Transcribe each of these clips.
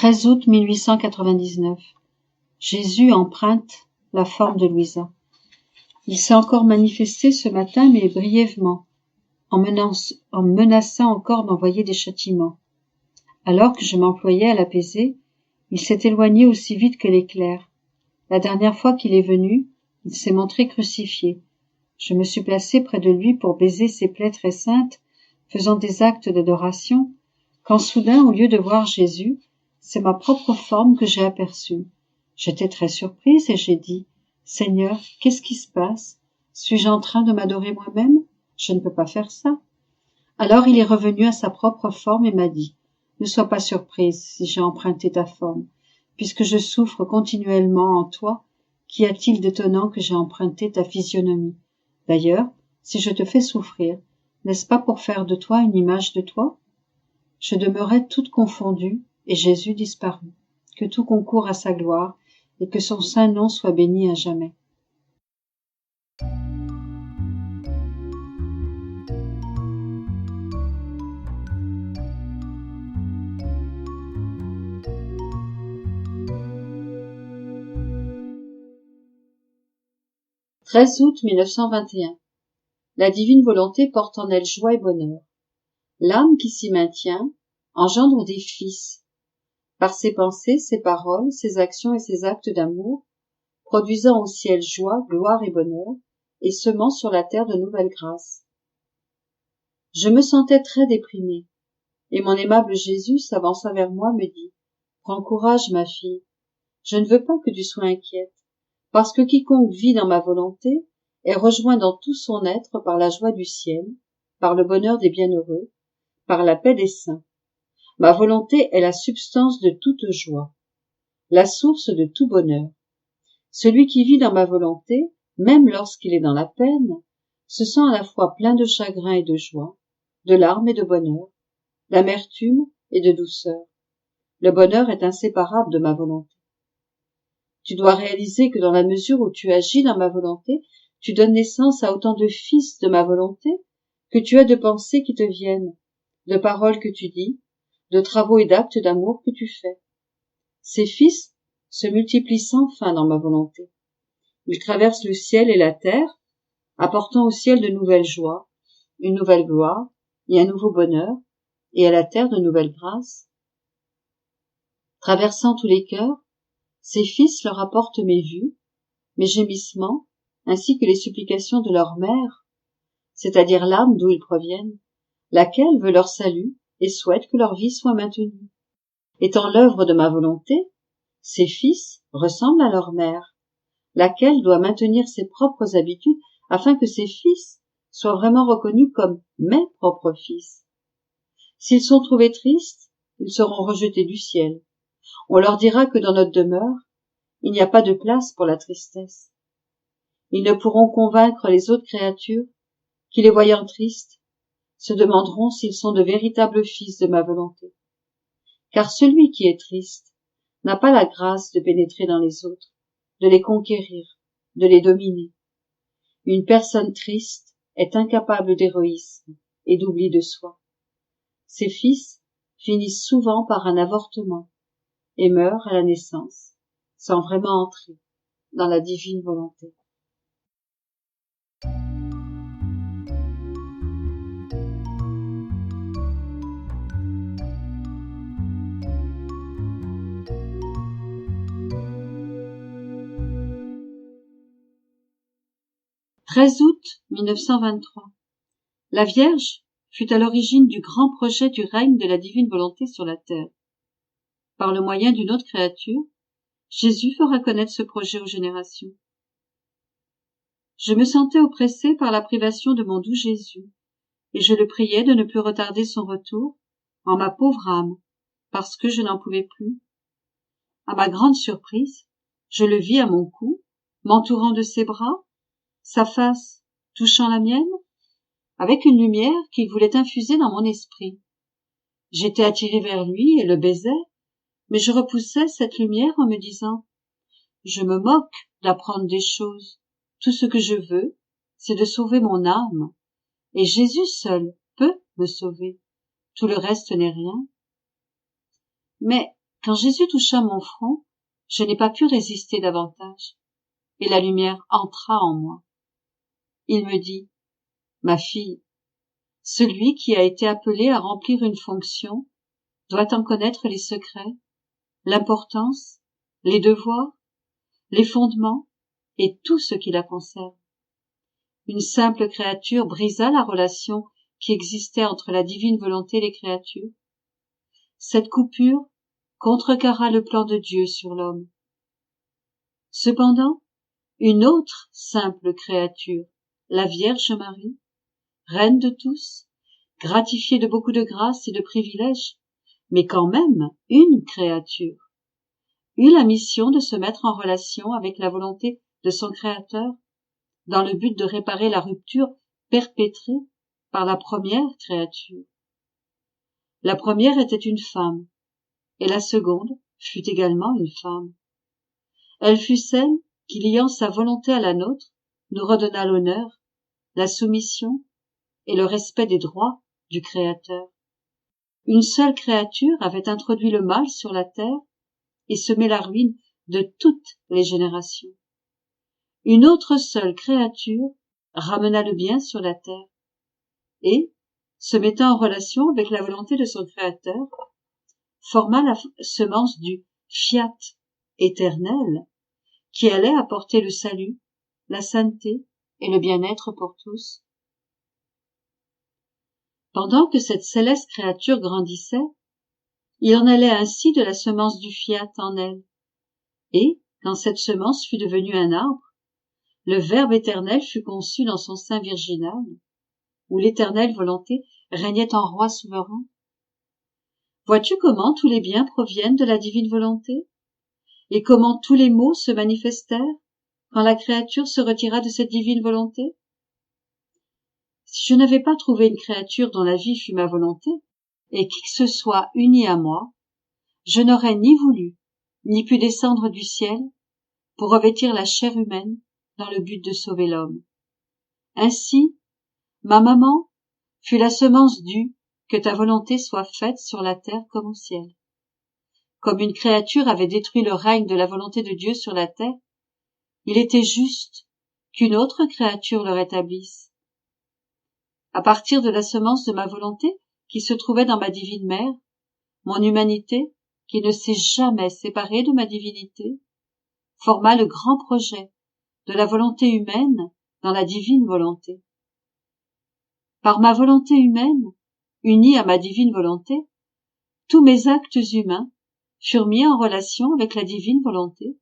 13 août 1899. Jésus emprunte la forme de Louisa. Il s'est encore manifesté ce matin, mais brièvement, en menaçant encore d'envoyer des châtiments. Alors que je m'employais à l'apaiser, il s'est éloigné aussi vite que l'éclair. La dernière fois qu'il est venu, il s'est montré crucifié. Je me suis placée près de lui pour baiser ses plaies très saintes, faisant des actes d'adoration, quand soudain, au lieu de voir Jésus, c'est ma propre forme que j'ai aperçue. J'étais très surprise et j'ai dit « Seigneur, qu'est-ce qui se passe? Suis-je en train de m'adorer moi-même? Je ne peux pas faire ça. » Alors il est revenu à sa propre forme et m'a dit « Ne sois pas surprise si j'ai emprunté ta forme, puisque je souffre continuellement en toi. Qu'y a-t-il d'étonnant que j'ai emprunté ta physionomie? D'ailleurs, si je te fais souffrir, n'est-ce pas pour faire de toi une image de toi? » Je demeurais toute confondue, et Jésus disparut. Que tout concourt à sa gloire, et que son saint nom soit béni à jamais. « 13 août 1921. La divine volonté porte en elle joie et bonheur. L'âme qui s'y maintient engendre des fils, par ses pensées, ses paroles, ses actions et ses actes d'amour, produisant au ciel joie, gloire et bonheur, et semant sur la terre de nouvelles grâces. Je me sentais très déprimée, et mon aimable Jésus s'avança vers moi, me dit « Prends courage, ma fille, je ne veux pas que tu sois inquiète, parce que quiconque vit dans ma volonté est rejoint dans tout son être par la joie du ciel, par le bonheur des bienheureux, par la paix des saints. Ma volonté est la substance de toute joie, la source de tout bonheur. Celui qui vit dans ma volonté, même lorsqu'il est dans la peine, se sent à la fois plein de chagrin et de joie, de larmes et de bonheur, d'amertume et de douceur. Le bonheur est inséparable de ma volonté. Tu dois réaliser que dans la mesure où tu agis dans ma volonté, tu donnes naissance à autant de fils de ma volonté que tu as de pensées qui te viennent, de paroles que tu dis, de travaux et d'actes d'amour que tu fais. Ces fils se multiplient sans fin dans ma volonté. Ils traversent le ciel et la terre, apportant au ciel de nouvelles joies, une nouvelle gloire et un nouveau bonheur, et à la terre de nouvelles grâces. Traversant tous les cœurs, ces fils leur apportent mes vues, mes gémissements, ainsi que les supplications de leur mère, c'est-à-dire l'âme d'où ils proviennent, laquelle veut leur salut et souhaite que leur vie soit maintenue. Étant l'œuvre de ma volonté, ces fils ressemblent à leur mère, laquelle doit maintenir ses propres habitudes afin que ses fils soient vraiment reconnus comme mes propres fils. S'ils sont trouvés tristes, ils seront rejetés du ciel. On leur dira que dans notre demeure, il n'y a pas de place pour la tristesse. Ils ne pourront convaincre les autres créatures qui, les voyant tristes, se demanderont s'ils sont de véritables fils de ma volonté. Car celui qui est triste n'a pas la grâce de pénétrer dans les autres, de les conquérir, de les dominer. Une personne triste est incapable d'héroïsme et d'oubli de soi. Ses fils finissent souvent par un avortement et meurent à la naissance, sans vraiment entrer dans la divine volonté. « 13 août 1923. La Vierge fut à l'origine du grand projet du règne de la divine volonté sur la terre. Par le moyen d'une autre créature, Jésus fera connaître ce projet aux générations. Je me sentais oppressée par la privation de mon doux Jésus, et je le priais de ne plus retarder son retour en ma pauvre âme, parce que je n'en pouvais plus. À ma grande surprise, je le vis à mon cou, m'entourant de ses bras, sa face touchant la mienne, avec une lumière qu'il voulait infuser dans mon esprit. J'étais attirée vers lui et le baisais, mais je repoussais cette lumière en me disant « Je me moque d'apprendre des choses. Tout ce que je veux, c'est de sauver mon âme, et Jésus seul peut me sauver. Tout le reste n'est rien. » Mais Quand Jésus toucha mon front, je n'ai pas pu résister davantage, et la lumière entra en moi. Il me dit, ma fille, celui qui a été appelé à remplir une fonction doit en connaître les secrets, l'importance, les devoirs, les fondements et tout ce qui la concerne. Une simple créature brisa la relation qui existait entre la divine volonté et les créatures. Cette coupure contrecarra le plan de Dieu sur l'homme. Cependant, une autre simple créature, la Vierge Marie, reine de tous, gratifiée de beaucoup de grâces et de privilèges, mais quand même une créature, eut la mission de se mettre en relation avec la volonté de son Créateur, dans le but de réparer la rupture perpétrée par la première créature. La première était une femme, et la seconde fut également une femme. Elle fut celle qui, liant sa volonté à la nôtre, nous redonna l'honneur, la soumission et le respect des droits du Créateur. Une seule créature avait introduit le mal sur la terre et semé la ruine de toutes les générations. Une autre seule créature ramena le bien sur la terre et, se mettant en relation avec la volonté de son Créateur, forma la semence du fiat éternel qui allait apporter le salut, la sainteté et le bien-être pour tous. Pendant que cette céleste créature grandissait, il en allait ainsi de la semence du fiat en elle. Et, quand cette semence fut devenue un arbre, le Verbe éternel fut conçu dans son sein virginal, où l'éternelle volonté régnait en roi souverain. Vois-tu comment tous les biens proviennent de la divine volonté, et comment tous les maux se manifestèrent quand la créature se retira de cette divine volonté? Si je n'avais pas trouvé une créature dont la vie fût ma volonté, et qui que ce soit uni à moi, je n'aurais ni voulu, ni pu descendre du ciel pour revêtir la chair humaine dans le but de sauver l'homme. Ainsi, ma maman fut la semence due que ta volonté soit faite sur la terre comme au ciel. Comme une créature avait détruit le règne de la volonté de Dieu sur la terre, il était juste qu'une autre créature le rétablisse. À partir de la semence de ma volonté qui se trouvait dans ma divine mère, mon humanité, qui ne s'est jamais séparée de ma divinité, forma le grand projet de la volonté humaine dans la divine volonté. Par ma volonté humaine, unie à ma divine volonté, tous mes actes humains furent mis en relation avec la divine volonté.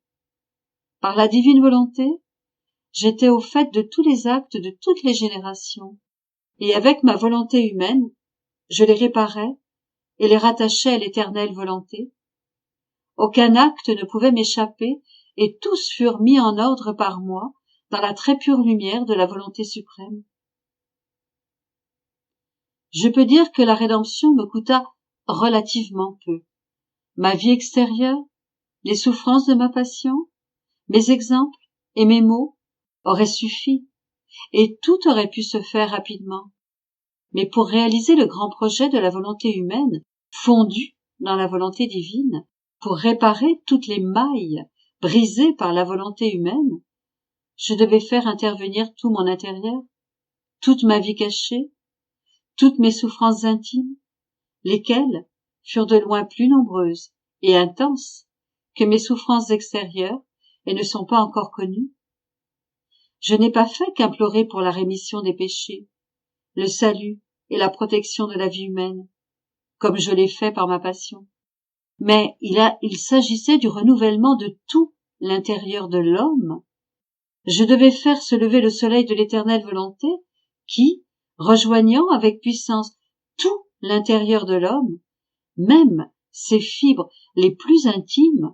Par la divine volonté, j'étais au fait de tous les actes de toutes les générations, et avec ma volonté humaine, je les réparais et les rattachais à l'éternelle volonté. Aucun acte ne pouvait m'échapper, et tous furent mis en ordre par moi dans la très pure lumière de la volonté suprême. Je peux dire que la rédemption me coûta relativement peu. Ma vie extérieure, les souffrances de ma passion, mes exemples et mes mots auraient suffi, et tout aurait pu se faire rapidement. Mais pour réaliser le grand projet de la volonté humaine, fondue dans la volonté divine, pour réparer toutes les mailles brisées par la volonté humaine, je devais faire intervenir tout mon intérieur, toute ma vie cachée, toutes mes souffrances intimes, lesquelles furent de loin plus nombreuses et intenses que mes souffrances extérieures et ne sont pas encore connues. Je n'ai pas fait qu'implorer pour la rémission des péchés, le salut et la protection de la vie humaine, comme je l'ai fait par ma passion. Mais il s'agissait du renouvellement de tout l'intérieur de l'homme. Je devais faire se lever le soleil de l'éternelle volonté qui, rejoignant avec puissance tout l'intérieur de l'homme, même ses fibres les plus intimes,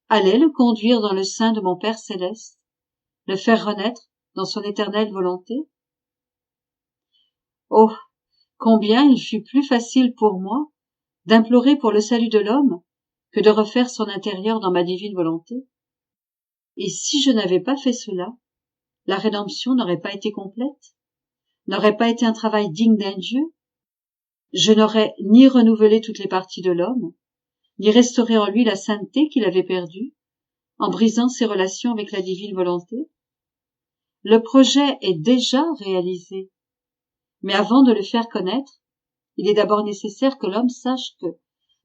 allait le conduire dans le sein de mon Père céleste, le faire renaître dans son éternelle volonté. Oh, combien il fut plus facile pour moi d'implorer pour le salut de l'homme que de refaire son intérieur dans ma divine volonté. Et si je n'avais pas fait cela, la rédemption n'aurait pas été complète, n'aurait pas été un travail digne d'un Dieu. Je n'aurais ni renouvelé toutes les parties de l'homme, d'y restaurer en lui la sainteté qu'il avait perdue, en brisant ses relations avec la divine volonté. Le projet est déjà réalisé, mais avant de le faire connaître, il est d'abord nécessaire que l'homme sache que,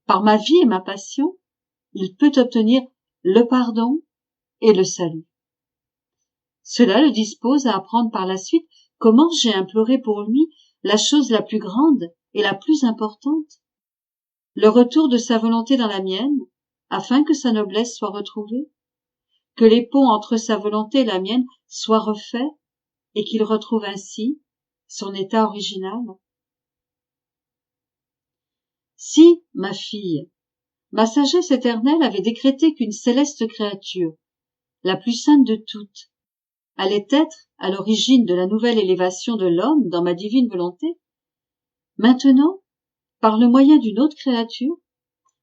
par ma vie et ma passion, il peut obtenir le pardon et le salut. Cela le dispose à apprendre par la suite comment j'ai imploré pour lui la chose la plus grande et la plus importante, le retour de sa volonté dans la mienne, afin que sa noblesse soit retrouvée, que les ponts entre sa volonté et la mienne soient refaits et qu'il retrouve ainsi son état original. Si, ma fille, ma sagesse éternelle avait décrété qu'une céleste créature, la plus sainte de toutes, allait être à l'origine de la nouvelle élévation de l'homme dans ma divine volonté, maintenant, par le moyen d'une autre créature,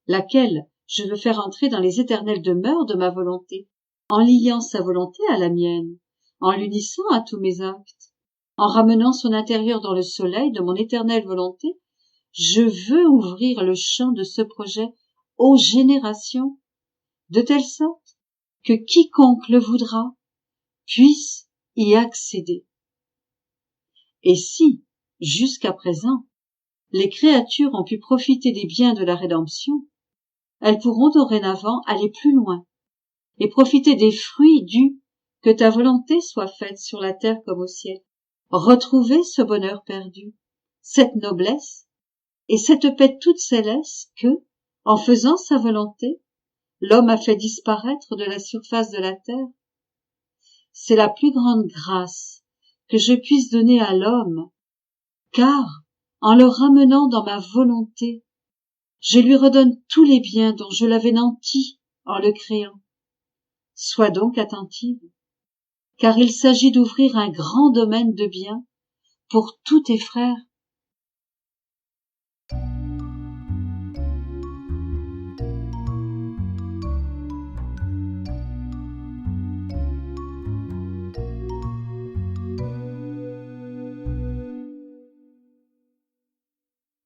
laquelle je veux faire entrer dans les éternelles demeures de ma volonté, en liant sa volonté à la mienne, en l'unissant à tous mes actes, en ramenant son intérieur dans le soleil de mon éternelle volonté, je veux ouvrir le champ de ce projet aux générations, de telle sorte que quiconque le voudra puisse y accéder. Et si, jusqu'à présent, les créatures ont pu profiter des biens de la rédemption, elles pourront dorénavant aller plus loin et profiter des fruits du « que ta volonté soit faite sur la terre comme au ciel », retrouver ce bonheur perdu, cette noblesse et cette paix toute céleste que, en faisant sa volonté, l'homme a fait disparaître de la surface de la terre. C'est la plus grande grâce que je puisse donner à l'homme, car, en le ramenant dans ma volonté, je lui redonne tous les biens dont je l'avais nanti en le créant. Sois donc attentive, car il s'agit d'ouvrir un grand domaine de biens pour tous tes frères. «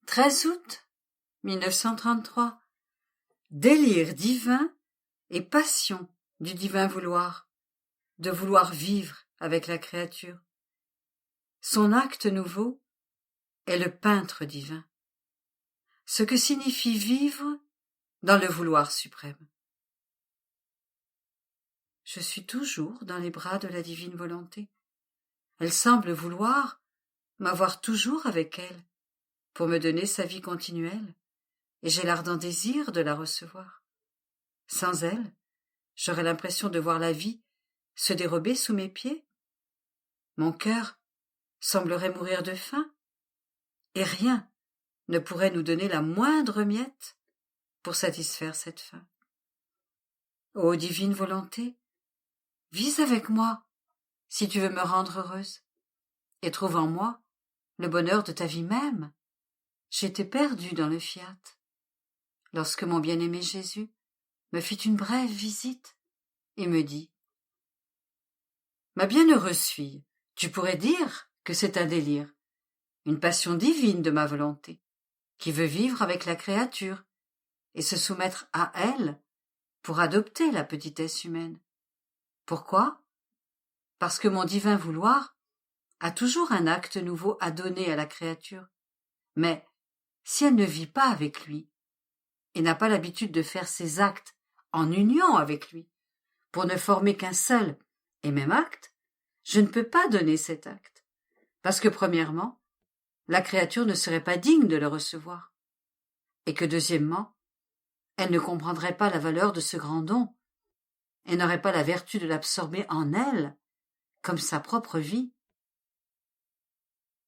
13 août 1933. Délire divin et passion du divin vouloir, de vouloir vivre avec la créature. Son acte nouveau est le peintre divin, ce que signifie vivre dans le vouloir suprême. Je suis toujours dans les bras de la divine volonté. Elle semble vouloir m'avoir toujours avec elle pour me donner sa vie continuelle, et j'ai l'ardent désir de la recevoir. Sans elle, j'aurais l'impression de voir la vie se dérober sous mes pieds. Mon cœur semblerait mourir de faim, et rien ne pourrait nous donner la moindre miette pour satisfaire cette faim. Ô divine volonté, vis avec moi si tu veux me rendre heureuse, et trouve en moi le bonheur de ta vie même. J'étais perdue dans le fiat, lorsque mon bien-aimé Jésus me fit une brève visite et me dit : « Ma bienheureuse fille, tu pourrais dire que c'est un délire, une passion divine de ma volonté, qui veut vivre avec la créature et se soumettre à elle pour adopter la petitesse humaine. Pourquoi ? Parce que mon divin vouloir a toujours un acte nouveau à donner à la créature, mais si elle ne vit pas avec lui et n'a pas l'habitude de faire ses actes en union avec lui, pour ne former qu'un seul et même acte, je ne peux pas donner cet acte, parce que premièrement, la créature ne serait pas digne de le recevoir, et que deuxièmement, elle ne comprendrait pas la valeur de ce grand don, et n'aurait pas la vertu de l'absorber en elle, comme sa propre vie.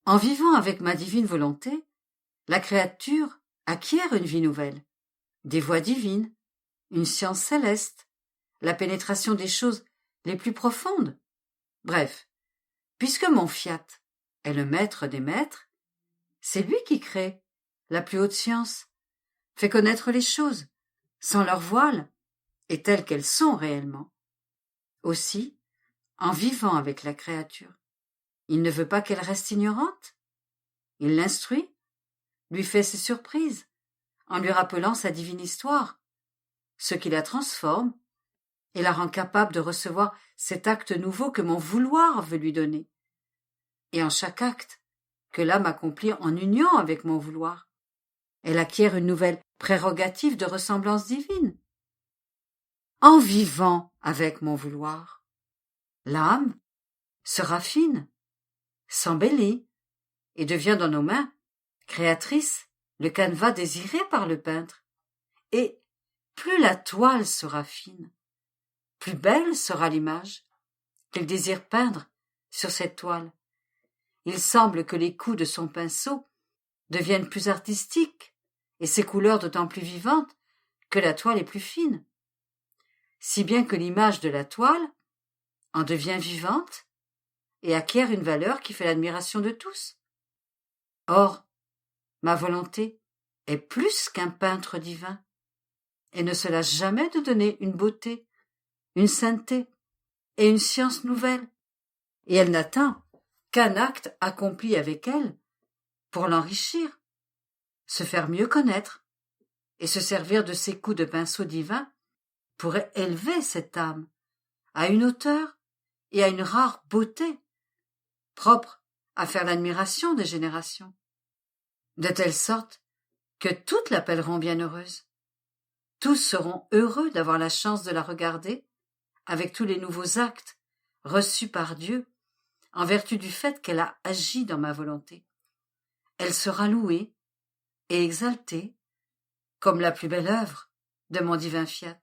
En vivant avec ma divine volonté, la créature acquiert une vie nouvelle, des voies divines, une science céleste, la pénétration des choses les plus profondes. Bref, puisque mon fiat est le maître des maîtres, c'est lui qui crée la plus haute science, fait connaître les choses, sans leur voile, et telles qu'elles sont réellement. Aussi, en vivant avec la créature, il ne veut pas qu'elle reste ignorante. Il l'instruit, lui fait ses surprises, en lui rappelant sa divine histoire, ce qui la transforme et la rend capable de recevoir cet acte nouveau que mon vouloir veut lui donner. Et en chaque acte que l'âme accomplit en union avec mon vouloir, elle acquiert une nouvelle prérogative de ressemblance divine. En vivant avec mon vouloir, l'âme se raffine, s'embellit et devient dans nos mains, créatrice, le canevas désiré par le peintre. Et plus la toile sera fine, plus belle sera l'image qu'il désire peindre sur cette toile. Il semble que les coups de son pinceau deviennent plus artistiques et ses couleurs d'autant plus vivantes que la toile est plus fine, si bien que l'image de la toile en devient vivante et acquiert une valeur qui fait l'admiration de tous. Or, ma volonté est plus qu'un peintre divin et ne se lasse jamais de donner une beauté, une sainteté et une science nouvelle, et elle n'atteint qu'un acte accompli avec elle pour l'enrichir, se faire mieux connaître et se servir de ses coups de pinceau divin pour élever cette âme à une hauteur et à une rare beauté propre à faire l'admiration des générations, de telle sorte que toutes l'appelleront bienheureuse. Tous seront heureux d'avoir la chance de la regarder avec tous les nouveaux actes reçus par Dieu en vertu du fait qu'elle a agi dans ma volonté. Elle sera louée et exaltée comme la plus belle œuvre de mon divin fiat.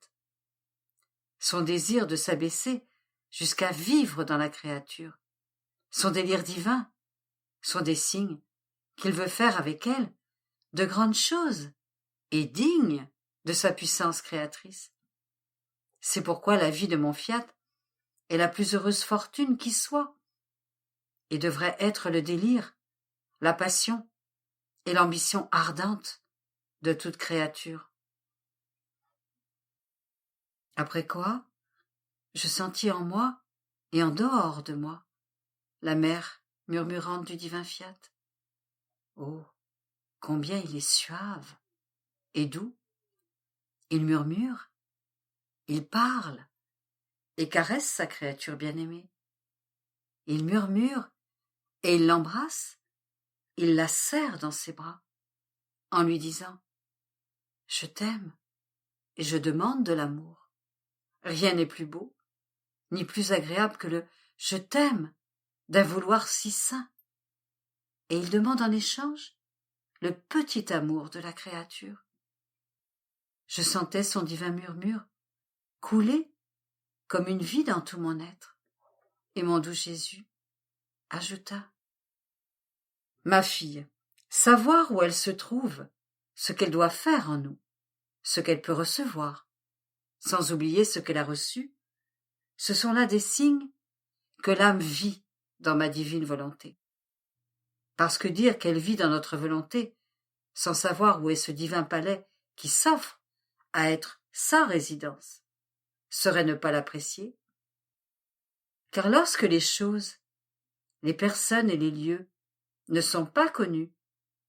Son désir de s'abaisser jusqu'à vivre dans la créature, son délire divin, sont des signes qu'il veut faire avec elle de grandes choses et dignes de sa puissance créatrice. C'est pourquoi la vie de mon fiat est la plus heureuse fortune qui soit, et devrait être le délire, la passion et l'ambition ardente de toute créature. Après quoi, je sentis en moi et en dehors de moi la mer murmurante du divin fiat. Oh, combien il est suave et doux! Il murmure, il parle et caresse sa créature bien-aimée. Il murmure et il l'embrasse, il la serre dans ses bras, en lui disant « Je t'aime et je demande de l'amour. Rien n'est plus beau, ni plus agréable que le « je t'aime » d'un vouloir si saint. Et il demande en échange le petit amour de la créature. Je sentais son divin murmure couler comme une vie dans tout mon être. Et mon doux Jésus ajouta « Ma fille, savoir où elle se trouve, ce qu'elle doit faire en nous, ce qu'elle peut recevoir, sans oublier ce qu'elle a reçu, ce sont là des signes que l'âme vit dans ma divine volonté. Parce que dire qu'elle vit dans notre volonté, sans savoir où est ce divin palais qui s'offre à être sa résidence, serait ne pas l'apprécier. Car lorsque les choses, les personnes et les lieux ne sont pas connus,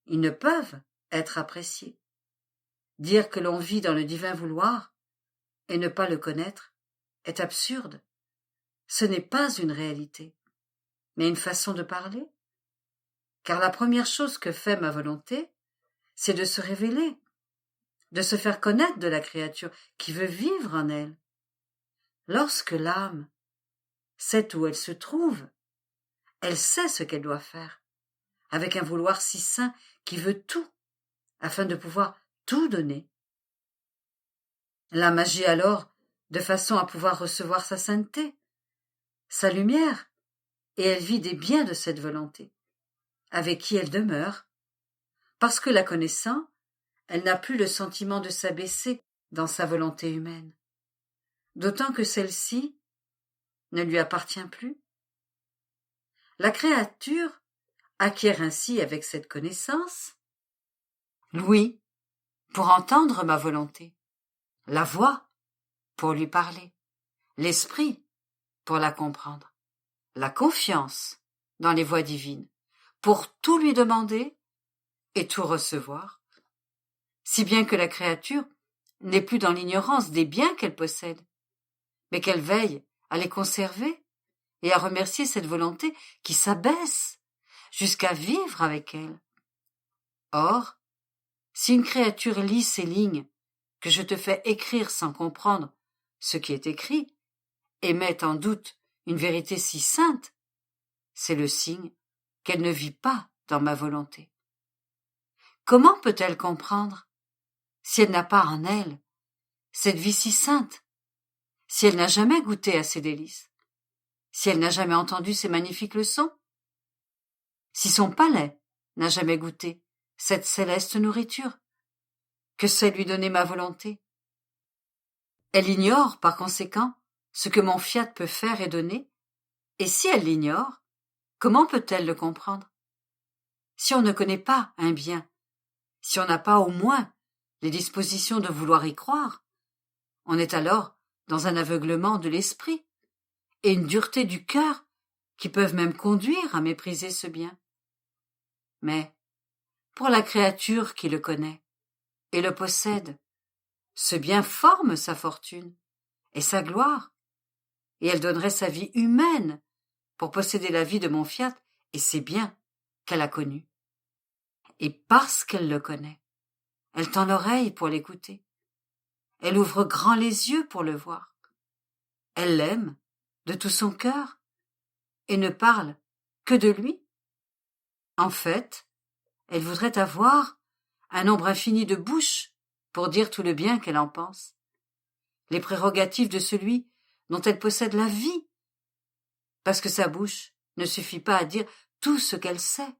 ils ne peuvent être appréciés. Dire que l'on vit dans le divin vouloir et ne pas le connaître est absurde. Ce n'est pas une réalité, mais une façon de parler. Car la première chose que fait ma volonté, c'est de se révéler, de se faire connaître de la créature qui veut vivre en elle. Lorsque l'âme sait où elle se trouve, elle sait ce qu'elle doit faire, avec un vouloir si saint qui veut tout, afin de pouvoir tout donner. L'âme agit alors de façon à pouvoir recevoir sa sainteté, sa lumière, et elle vit des biens de cette volonté, avec qui elle demeure, parce que la connaissant, elle n'a plus le sentiment de s'abaisser dans sa volonté humaine, d'autant que celle-ci ne lui appartient plus. La créature acquiert ainsi avec cette connaissance l'ouïe pour entendre ma volonté, la voix pour lui parler, l'esprit pour la comprendre, la confiance dans les voies divines pour tout lui demander et tout recevoir, si bien que la créature n'est plus dans l'ignorance des biens qu'elle possède, mais qu'elle veille à les conserver et à remercier cette volonté qui s'abaisse jusqu'à vivre avec elle. Or, si une créature lit ces lignes que je te fais écrire sans comprendre ce qui est écrit, et met en doute une vérité si sainte, c'est le signe qu'elle ne vit pas dans ma volonté. Comment peut-elle comprendre si elle n'a pas en elle cette vie si sainte, si elle n'a jamais goûté à ces délices, si elle n'a jamais entendu ces magnifiques leçons, si son palais n'a jamais goûté cette céleste nourriture, que sait lui donner ma volonté? Elle ignore, par conséquent, ce que mon fiat peut faire et donner, et si elle l'ignore, comment peut-elle le comprendre? Si on ne connaît pas un bien, si on n'a pas au moins les dispositions de vouloir y croire, on est alors dans un aveuglement de l'esprit et une dureté du cœur qui peuvent même conduire à mépriser ce bien. Mais, pour la créature qui le connaît et le possède, ce bien forme sa fortune et sa gloire, et elle donnerait sa vie humaine pour posséder la vie de mon fiat et ses biens qu'elle a connus. Et parce qu'elle le connaît, elle tend l'oreille pour l'écouter. Elle ouvre grand les yeux pour le voir. Elle l'aime de tout son cœur et ne parle que de lui. En fait, elle voudrait avoir un nombre infini de bouches pour dire tout le bien qu'elle en pense, les prérogatives de celui dont elle possède la vie, parce que sa bouche ne suffit pas à dire tout ce qu'elle sait.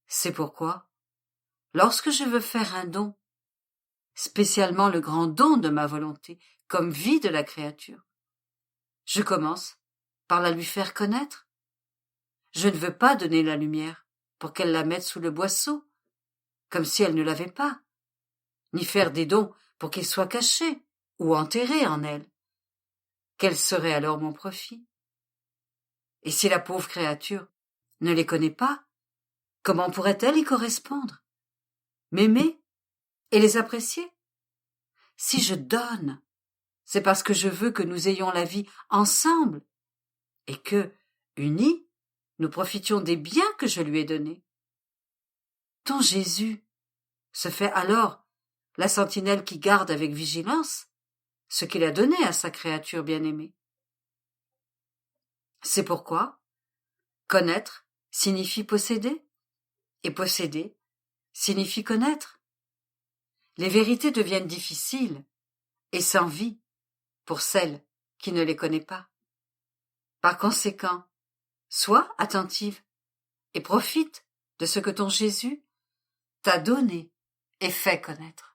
C'est pourquoi, lorsque je veux faire un don, spécialement le grand don de ma volonté, comme vie de la créature, je commence par la lui faire connaître. Je ne veux pas donner la lumière pour qu'elle la mette sous le boisseau, comme si elle ne l'avait pas, ni faire des dons pour qu'ils soient cachés ou enterrés en elle. Quel serait alors mon profit? Et si la pauvre créature ne les connaît pas, comment pourrait-elle y correspondre, m'aimer et les apprécier? Si je donne, c'est parce que je veux que nous ayons la vie ensemble et que, unis, nous profitions des biens que je lui ai donnés. Ton Jésus se fait alors la sentinelle qui garde avec vigilance ce qu'il a donné à sa créature bien-aimée. C'est pourquoi connaître signifie posséder, et posséder signifie connaître. Les vérités deviennent difficiles et sans vie pour celle qui ne les connaît pas. Par conséquent, sois attentive et profite de ce que ton Jésus t'a donné et fait connaître.